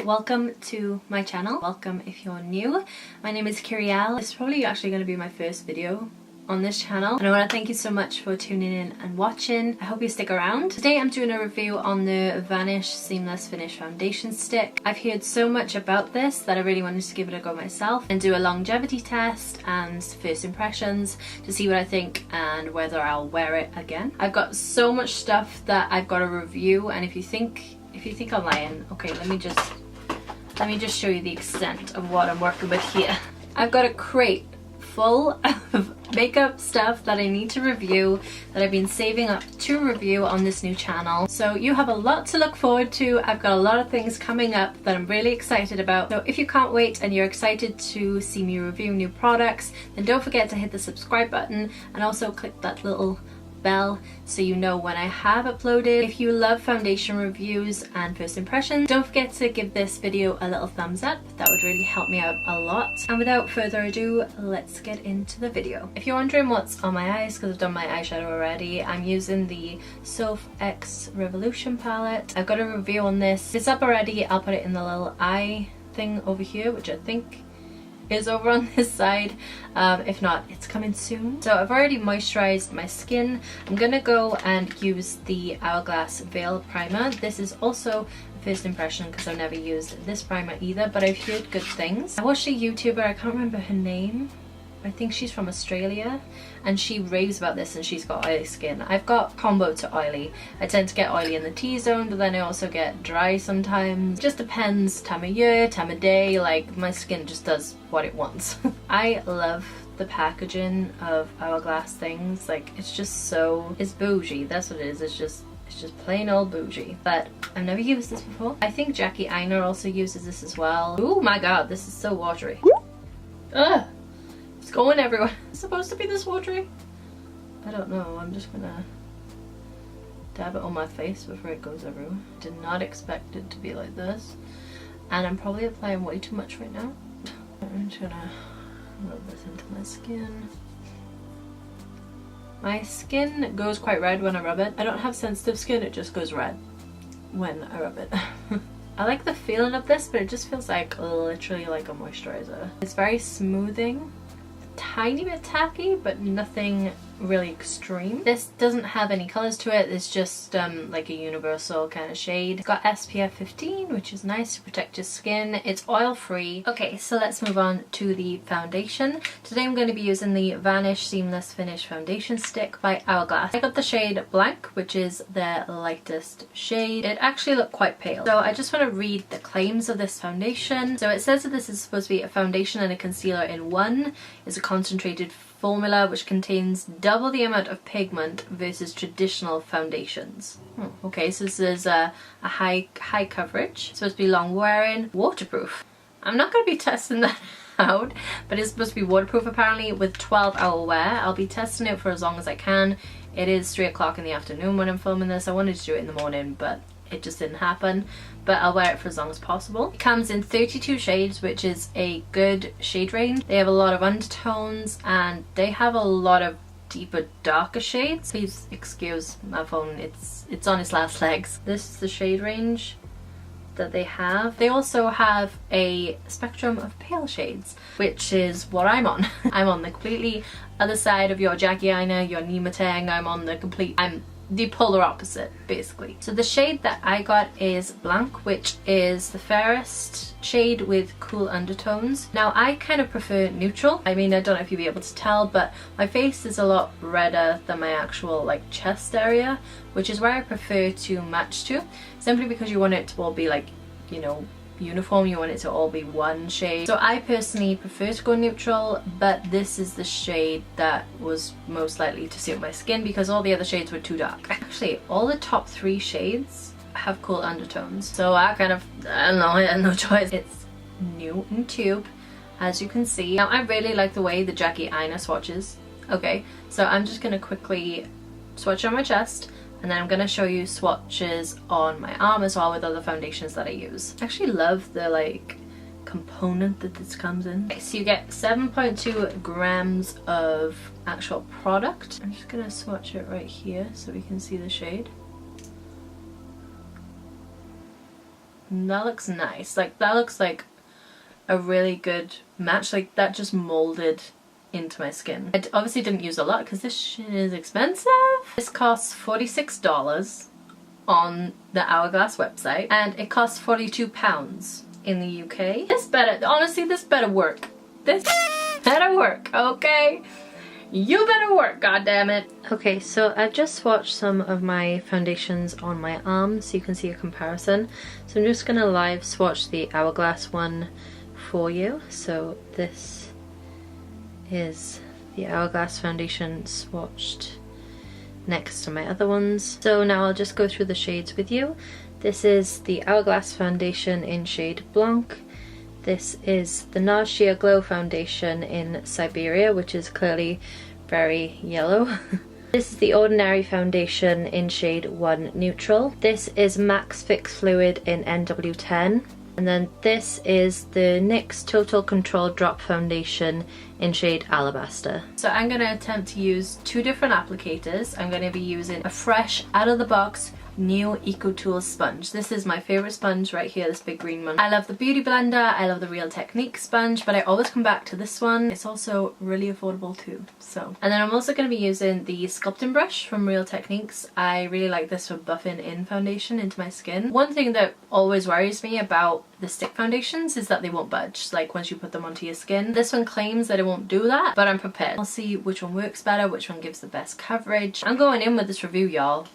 welcome to my channel. Welcome if you're new. My name is Kyrielle. This is probably actually going to be my first video on this channel, and I want to thank you so much for tuning in and watching. I hope you stick around. Today I'm doing a review on the Vanish Seamless Finish Foundation Stick. I've heard so much about this that I really wanted to give it a go myself and do a longevity test and first impressions to see what I think and whether I'll wear it again. I've got so much stuff that I've got to review, and if you think I'm lying, okay, let me just show you the extent of what I'm working with here. I've got a crate full of makeup stuff that I need to review, that I've been saving up to review on this new channel. So you have a lot to look forward to. I've got a lot of things coming up that I'm really excited about. So if you can't wait and you're excited to see me review new products, then don't forget to hit the subscribe button and also click that little bell so you know when I have uploaded. If you love foundation reviews and first impressions, don't forget to give this video a little thumbs up. That would really help me out a lot. And without further ado, let's get into the video. If you're wondering what's on my eyes, because I've done my eyeshadow already, I'm using the Soph X Revolution palette. I've got a review on this. It's up already. I'll put it in the little eye thing over here, which I think is over on this side. If not, it's coming soon. So I've already moisturized my skin. I'm gonna go and use the Hourglass Veil Primer. This is also a first impression because I've never used this primer either, but I've heard good things. I watched a YouTuber, I can't remember her name, I think she's from Australia, and she raves about this, and she's got oily skin. I've got combo to oily. I tend to get oily in the T-zone, but then I also get dry sometimes. Just depends time of year, time of day, like my skin just does what it wants. I love the packaging of Hourglass things. Like, it's just so, it's bougie, that's what it is. It's just plain old bougie. But I've never used this before. I think Jackie Aina also uses this as well. Oh my god, this is so watery. Ugh! It's going everywhere. It's supposed to be this watery? I don't know. I'm just gonna dab it on my face before it goes everywhere. Did not expect it to be like this. And I'm probably applying way too much right now. I'm just gonna rub this into my skin. My skin goes quite red when I rub it. I don't have sensitive skin, it just goes red when I rub it. I like the feeling of this, but it just feels like literally like a moisturizer. It's very smoothing. Tiny bit tacky, but nothing really extreme. This doesn't have any colors to it. It's just like a universal kind of shade. It's got SPF 15, which is nice to protect your skin. It's oil free. Okay, so let's move on to the foundation. Today I'm going to be using the Vanish Seamless Finish Foundation Stick by Hourglass. I got the shade Blank, which is their lightest shade. It actually looked quite pale. So I just want to read the claims of this foundation. So it says that this is supposed to be a foundation and a concealer in one. It's a concentrated formula which contains double the amount of pigment versus traditional foundations. Okay, so this is a high coverage. It's supposed to be long wearing, waterproof. I'm not going to be testing that out, but it's supposed to be waterproof apparently with 12-hour wear. I'll be testing it for as long as I can. It is 3 o'clock in the afternoon when I'm filming this. I wanted to do it in the morning, but it just didn't happen. But I'll wear it for as long as possible. It comes in 32 shades, which is a good shade range. They have a lot of undertones and they have a lot of deeper, darker shades. Please excuse my phone, it's on its last legs. This is the shade range that they have. They also have a spectrum of pale shades, which is what I'm on. I'm on the completely other side of your Jackie Aina, your Nima Tang. I'm the polar opposite, basically. So the shade that I got is Blank, which is the fairest shade with cool undertones. Now I kind of prefer neutral. I mean, I don't know if you'll be able to tell, but my face is a lot redder than my actual like chest area, which is where I prefer to match to, simply because you want it to all be like, you know, uniform. You want it to all be one shade. So I personally prefer to go neutral, but this is the shade that was most likely to suit my skin because all the other shades were too dark. Actually, all the top 3 shades have cool undertones, so I don't know, I had no choice. It's new in tube, as you can see. Now I really like the way the Jackie Aina swatches. Okay, so I'm just gonna quickly swatch on my chest, and then I'm going to show you swatches on my arm as well with other foundations that I use. I actually love the like component that this comes in. Okay, so you get 7.2 grams of actual product. I'm just going to swatch it right here so we can see the shade. That looks nice. Like, that looks like a really good match. Like, that just molded into my skin. I obviously didn't use a lot because this shit is expensive. This costs $46 on the Hourglass website, and it costs £42 in the UK. This better, honestly, this better work. This better work, okay? You better work, goddammit. Okay, so I've just swatched some of my foundations on my arm so you can see a comparison. So I'm just gonna live swatch the Hourglass one for you. So this is the Hourglass foundation swatched next to my other ones. So now I'll just go through the shades with you. This is the Hourglass foundation in shade Blanc. This is the NARS Sheer Glow foundation in Siberia, which is clearly very yellow. This is the Ordinary foundation in shade 1 Neutral. This is Max Fix Fluid in NW10. And then this is the NYX Total Control Drop foundation in shade Alabaster. So I'm going to attempt to use two different applicators. I'm going to be using a fresh, out of the box, new EcoTools sponge. This is my favorite sponge right here, this big green one. I love the Beauty Blender, I love the Real Techniques sponge, but I always come back to this one. It's also really affordable too. So, and then I'm also going to be using the sculpting brush from Real Techniques. I really like this for buffing in foundation into my skin. One thing that always worries me about the stick foundations is that they won't budge, like once you put them onto your skin. This one claims that it won't do that, but I'm prepared. I'll see which one works better, which one gives the best coverage. I'm going in with this review, y'all.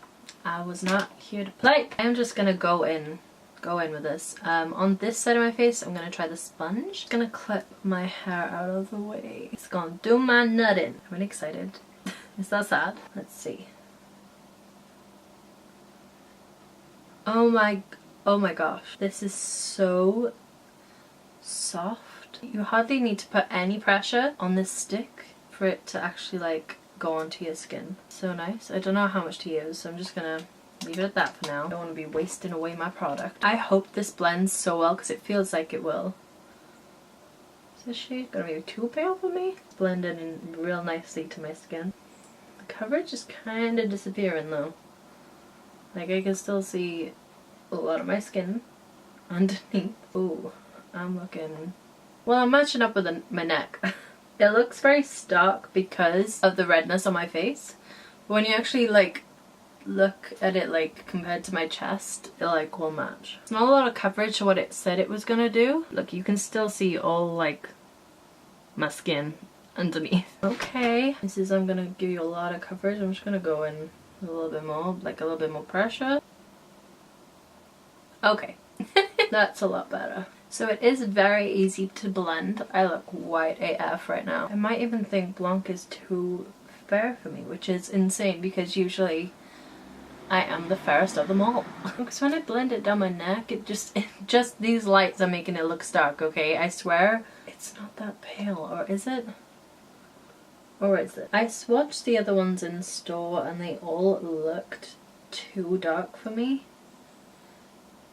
I was not here to play. I'm just gonna go in with this. On this side of my face, I'm gonna try the sponge. I'm gonna clip my hair out of the way. It's gonna do my nutting. I'm really excited. Is that sad? Let's see. Oh my gosh. This is so soft. You hardly need to put any pressure on this stick for it to actually like go onto your skin. So nice. I don't know how much to use, so I'm just gonna leave it at that for now. I don't want to be wasting away my product. I hope this blends so well because it feels like it will. Is this shade gonna be too pale for me? It's blended in real nicely to my skin. The coverage is kind of disappearing though. Like I can still see a lot of my skin underneath. Ooh, I'm looking... Well, I'm matching up with my neck. It looks very stark because of the redness on my face. But when you actually like look at it like compared to my chest, it like will match. It's not a lot of coverage to what it said it was gonna do. Look, you can still see all like my skin underneath. Okay, I'm gonna give you a lot of coverage. I'm just gonna go in a little bit more, like a little bit more pressure. Okay, that's a lot better. So it is very easy to blend. I look white AF right now. I might even think Blanc is too fair for me, which is insane because usually I am the fairest of them all. Because when I blend it down my neck, it just these lights are making it look stark, okay? I swear it's not that pale, or is it? Or is it? I swatched the other ones in store and they all looked too dark for me.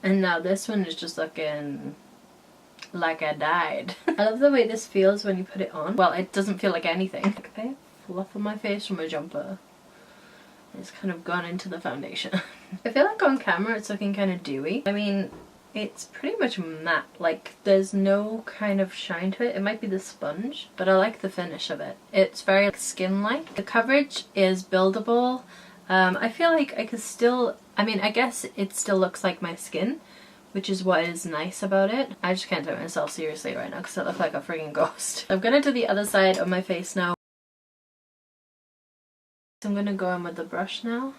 And now this one is just looking like I died. I love the way this feels when you put it on. Well, it doesn't feel like anything. Like I have fluff on my face from a jumper. It's kind of gone into the foundation. I feel like on camera it's looking kind of dewy. I mean, it's pretty much matte. Like there's no kind of shine to it. It might be the sponge, but I like the finish of it. It's very like, skin-like. The coverage is buildable. I feel like I could still, I mean, I guess it still looks like my skin, which is what is nice about it. I just can't take myself seriously right now because I look like a freaking ghost. I'm gonna do the other side of my face now. So I'm gonna go in with the brush now.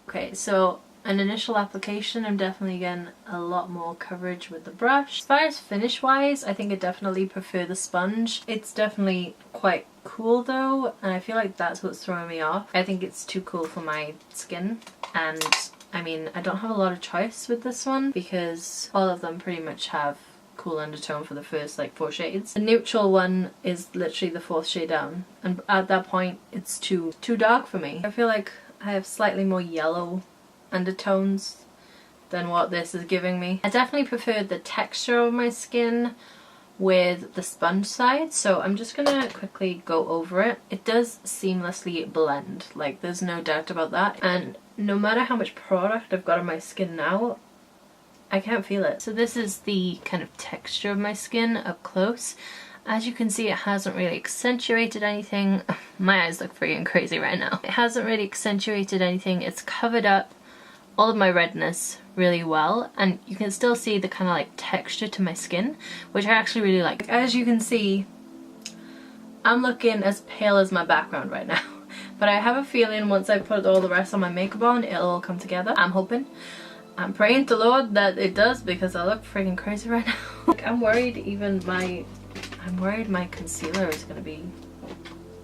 Okay, so an initial application, I'm definitely getting a lot more coverage with the brush. As far as finish wise, I think I definitely prefer the sponge. It's definitely quite cool though, and I feel like that's what's throwing me off. I think it's too cool for my skin, and I mean, I don't have a lot of choice with this one because all of them pretty much have cool undertone for the first like 4 shades. The neutral one is literally the 4th shade down, and at that point it's too dark for me. I feel like I have slightly more yellow undertones than what this is giving me. I definitely preferred the texture of my skin with the sponge side, so I'm just gonna quickly go over it. It does seamlessly blend, like there's no doubt about that, and no matter how much product I've got on my skin now, I can't feel it. So this is the kind of texture of my skin up close. As you can see, it hasn't really accentuated anything. My eyes look freaking crazy right now. It hasn't really accentuated anything. It's covered up all of my redness really well, and you can still see the kind of like texture to my skin, which I actually really like. As you can see, I'm looking as pale as my background right now, but I have a feeling once I put all the rest of my makeup on, it'll all come together. I'm hoping. I'm praying to Lord that it does, because I look freaking crazy right now. Like, I'm worried my concealer is gonna be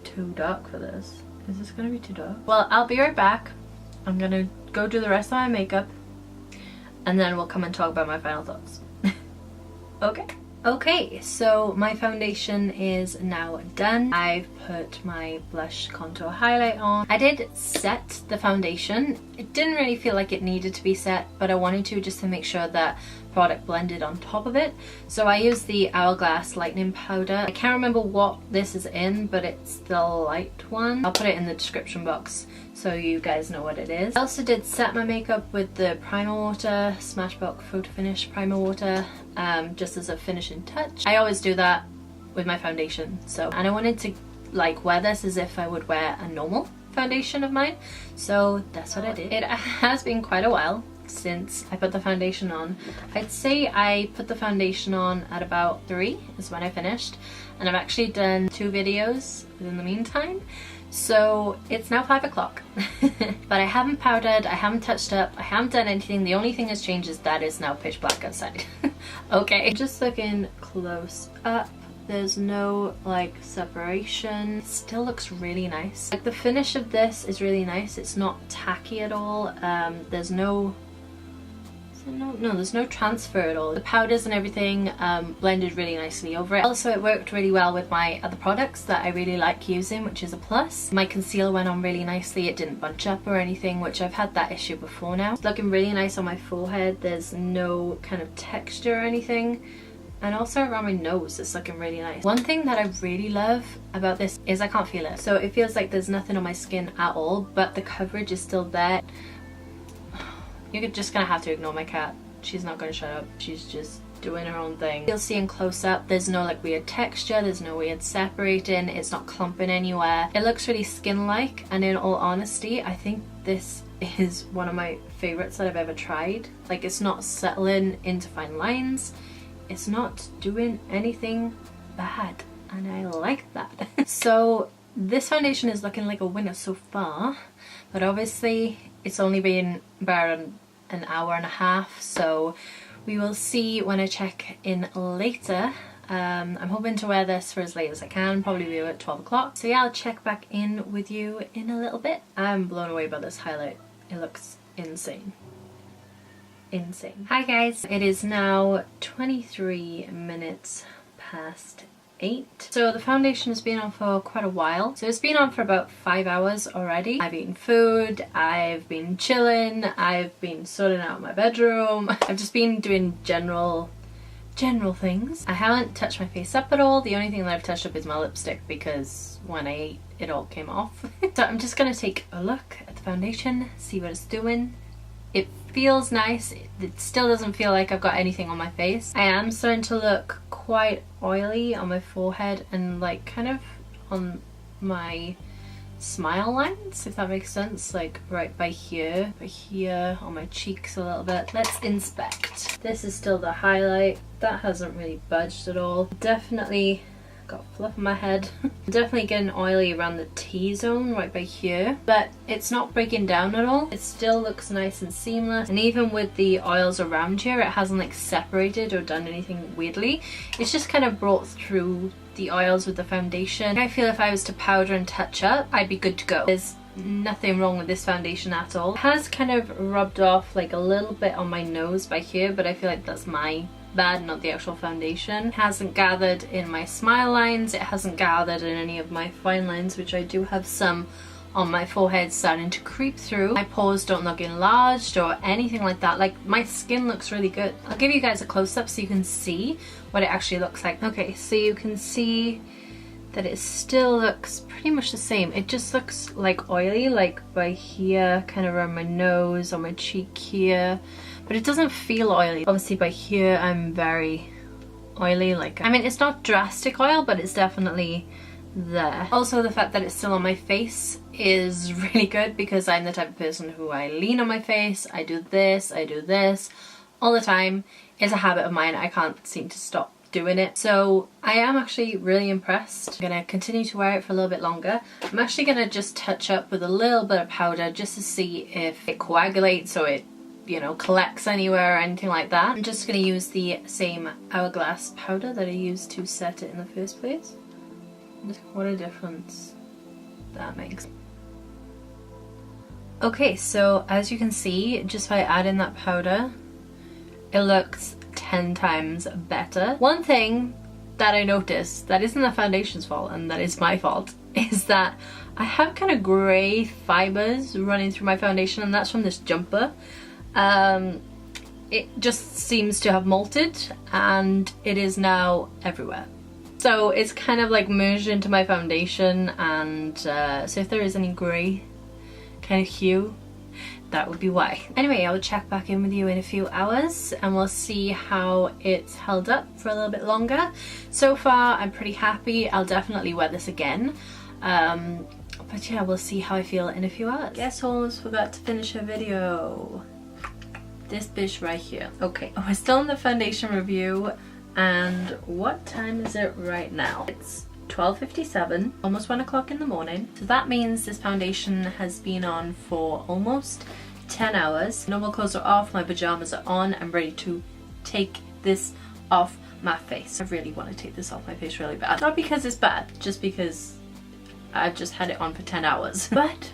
too dark for this. Is this gonna be too dark? Well, I'll be right back. I'm gonna go do the rest of my makeup, and then we'll come and talk about my final thoughts. Okay, so my foundation is now done. I've put my blush contour highlight on. I did set the foundation. It didn't really feel like it needed to be set, but I wanted to, just to make sure that product blended on top of it. So I used the Hourglass lightening powder. I can't remember what this is in, but it's the light one. I'll put it in the description box so you guys know what it is. I also did set my makeup with the primer water, Smashbox Photo Finish primer water, just as a finishing touch. I always do that with my foundation, and I wanted to like wear this as if I would wear a normal foundation of mine, so that's what I did. It has been quite a while since I put the foundation on. I'd say I put the foundation on at about 3 is when I finished, and I've actually done 2 videos in the meantime, so it's now 5 o'clock. But I haven't powdered, I haven't touched up, I haven't done anything. The only thing that's changed is that it's now pitch black outside. Okay, just looking close up, there's no like separation. It still looks really nice. Like the finish of this is really nice. It's not tacky at all. There's no transfer at all. The powders and everything blended really nicely over it. Also, it worked really well with my other products that I really like using, which is a plus. My concealer went on really nicely. It didn't bunch up or anything, which I've had that issue before now. It's looking really nice on my forehead. There's no kind of texture or anything. And also around my nose, it's looking really nice. One thing that I really love about this is I can't feel it. So it feels like there's nothing on my skin at all, but the coverage is still there. You're just gonna have to ignore my cat. She's not gonna shut up. She's just doing her own thing. You'll see in close up, there's no like weird texture, there's no weird separating, it's not clumping anywhere. It looks really skin-like, and in all honesty, I think this is one of my favorites that I've ever tried. Like, it's not settling into fine lines. It's not doing anything bad, and I like that. So this foundation is looking like a winner so far, but obviously it's only been about an hour and a half, so we will see when I check in later. I'm hoping to wear this for as late as I can, probably be at 12 o'clock. So yeah, I'll check back in with you in a little bit. I'm blown away by this highlight. It looks insane. Insane. Hi guys, it is now 23 minutes past 8. So the foundation has been on for quite a while. So it's been on for about 5 hours already. I've eaten food, I've been chilling, I've been sorting out my bedroom. I've just been doing general things. I haven't touched my face up at all. The only thing that I've touched up is my lipstick, because when I ate it all came off. So I'm just gonna take a look at the foundation, see what it's doing. It feels nice. It still doesn't feel like I've got anything on my face. I am starting to look quite oily on my forehead and like kind of on my smile lines, if that makes sense, like right by here on my cheeks a little bit. Let's inspect. This is still the highlight. That hasn't really budged at all. Definitely got fluff on my head. Definitely getting oily around the T-zone right by here, but it's not breaking down at all. It still looks nice and seamless, and even with the oils around here, it hasn't like separated or done anything weirdly. It's just kind of brought through the oils with the foundation. I feel if I was to powder and touch up, I'd be good to go. There's nothing wrong with this foundation at all. It has kind of rubbed off like a little bit on my nose by here, but I feel like that's my bad, not the actual foundation. It hasn't gathered in my smile lines, it hasn't gathered in any of my fine lines, which I do have some on my forehead starting to creep through. My pores don't look enlarged or anything like that. Like, my skin looks really good. I'll give you guys a close-up so you can see what it actually looks like. Okay, so you can see that it still looks pretty much the same. It just looks like oily, like by here, kind of around my nose, on my cheek here, but it doesn't feel oily. Obviously by here I'm very oily, like, I mean, it's not drastic oil, but it's definitely there. Also, the fact that it's still on my face is really good, because I'm the type of person who I lean on my face, I do this all the time. It's a habit of mine. I can't seem to stop doing it. So I am actually really impressed. I'm gonna continue to wear it for a little bit longer. I'm actually gonna just touch up with a little bit of powder just to see if it coagulates or it, you know, collects anywhere or anything like that. I'm just gonna use the same Hourglass powder that I used to set it in the first place. What a difference that makes. Okay, so as you can see, just by adding that powder, it looks 10 times better. One thing that I noticed that isn't the foundation's fault, and that is my fault, is that I have kind of grey fibres running through my foundation, and that's from this jumper. It just seems to have molted and it is now everywhere. So it's kind of like merged into my foundation, and so if there is any grey kind of hue, that would be why. Anyway, I'll check back in with you in a few hours and we'll see how it's held up for a little bit longer. So far I'm pretty happy. I'll definitely wear this again. But yeah, we'll see how I feel in a few hours. Guess who almost forgot to finish her video? This bitch right here. Okay, we're still in the foundation review, and what time is it right now? It's 12:57, almost 1 o'clock in the morning. So that means this foundation has been on for almost 10 hours. Normal clothes are off, my pajamas are on. I'm ready to take this off my face. I really want to take this off my face really bad. Not because it's bad, just because I've just had it on for 10 hours. But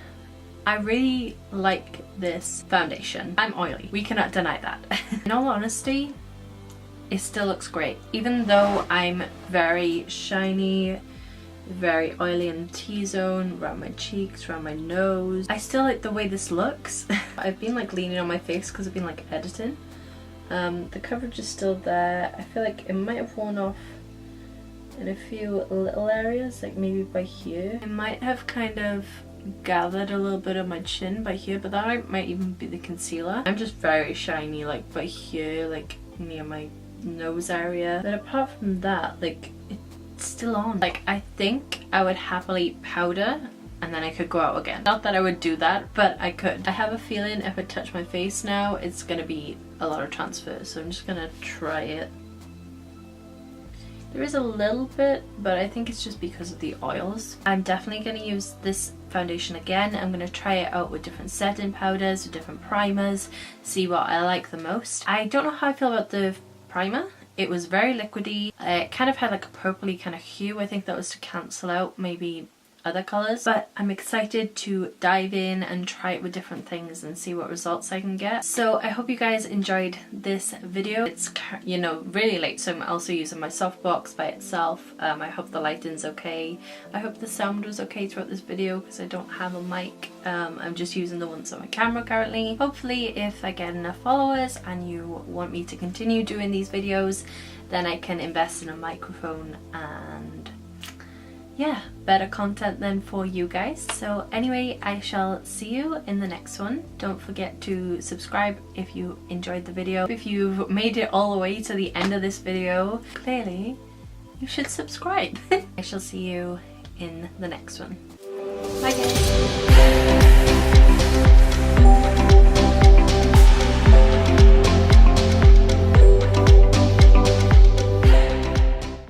I really like this foundation. I'm oily, we cannot deny that. In all honesty, it still looks great. Even though I'm very shiny, very oily in the T-zone, around my cheeks, around my nose, I still like the way this looks. I've been like leaning on my face because I've been like editing. The coverage is still there. I feel like it might have worn off in a few little areas, like maybe by here. I might have kind of gathered a little bit of my chin by here, but that might even be the concealer. I'm just very shiny like by here, like near my nose area, but apart from that, like, it's still on. Like, I think I would happily powder and then I could go out again. Not that I would do that, but I could. I have a feeling if I touch my face now, it's gonna be a lot of transfer, so I'm just gonna try it. There is a little bit, but I think it's just because of the oils. I'm definitely gonna use this foundation again. I'm gonna try it out with different setting powders, with different primers, see what I like the most. I don't know how I feel about the primer. It was very liquidy. It kind of had like a purpley kind of hue. I think that was to cancel out maybe other colours, but I'm excited to dive in and try it with different things and see what results I can get. So I hope you guys enjoyed this video. It's, you know, really late, so I'm also using my softbox by itself. I hope the lighting's okay. I hope the sound was okay throughout this video because I don't have a mic. I'm just using the ones on my camera currently. Hopefully if I get enough followers and you want me to continue doing these videos, then I can invest in a microphone and yeah, better content then for you guys. So anyway, I shall see you in the next one. Don't forget to subscribe if you enjoyed the video. If you've made it all the way to the end of this video, clearly you should subscribe. I shall see you in the next one. Bye guys.